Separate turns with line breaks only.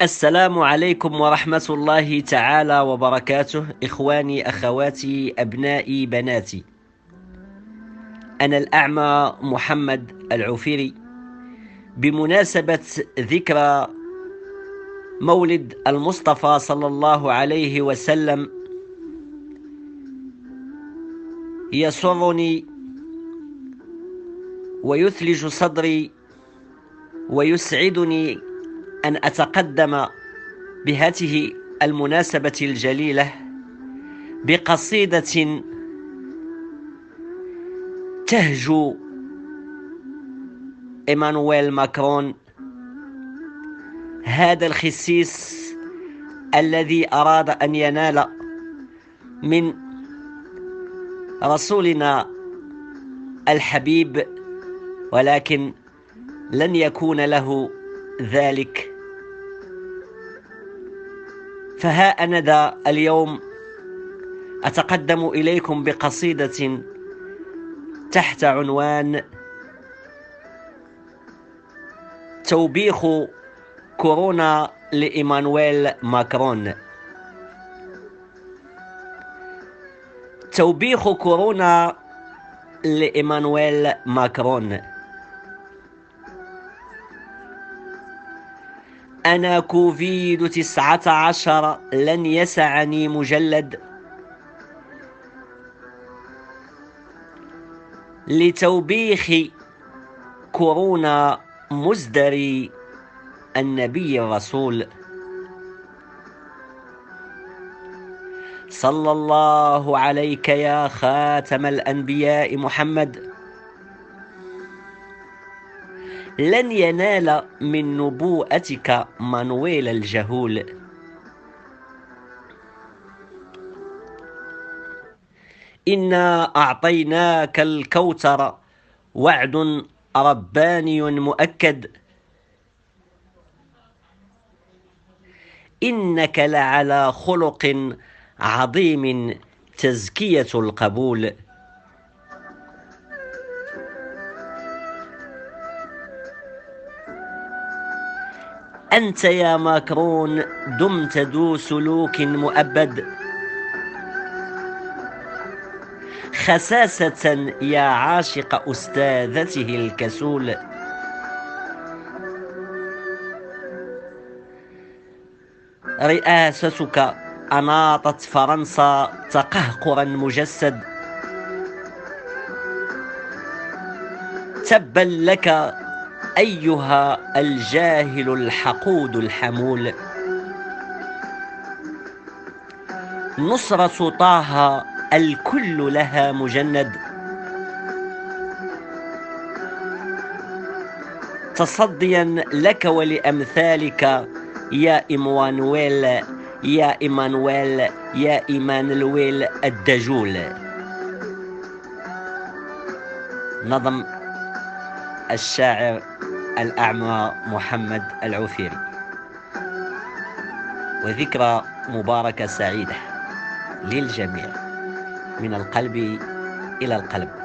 السلام عليكم ورحمة الله تعالى وبركاته، إخواني أخواتي أبنائي بناتي. أنا الأعمى محمد العوفيري، بمناسبة ذكرى مولد المصطفى صلى الله عليه وسلم، يسرني ويثلج صدري ويسعدني أن أتقدم بهذه المناسبة الجليلة بقصيدة تهجو إيمانويل ماكرون، هذا الخسيس الذي أراد أن ينال من رسولنا الحبيب، ولكن لن يكون له ذلك. فها أنا ذا اليوم أتقدم إليكم بقصيدة تحت عنوان توبيخ كورونا لإيمانويل ماكرون. توبيخ كورونا لإيمانويل ماكرون. أنا كوفيد 19 لن يسعني مجلد لتوبيخ كورونا مزدري النبي الرسول صلى الله عليك يا خاتم الأنبياء محمد. لن ينال من نبوءتك مانويل الجهول. إنا أعطيناك الكوثر، وعد رباني مؤكد. إنك لعلى خلق عظيم تزكية القبول. أنت يا ماكرون دمت ذو سلوك مؤبد، خساسة يا عاشق أستاذته الكسول. رئاستك أناطت فرنسا تقهقرا مجسد. تبا لك أيها الجاهل الحقود الحمول. نصرة طه الكل لها مجند. تصديا لك ولأمثالك يا إيمانويل، يا إيمانويل، يا إيمانويل الدجول. نظم الشاعر الأعمى محمد العوفيري. وذكرى مباركة سعيدة للجميع من القلب إلى القلب.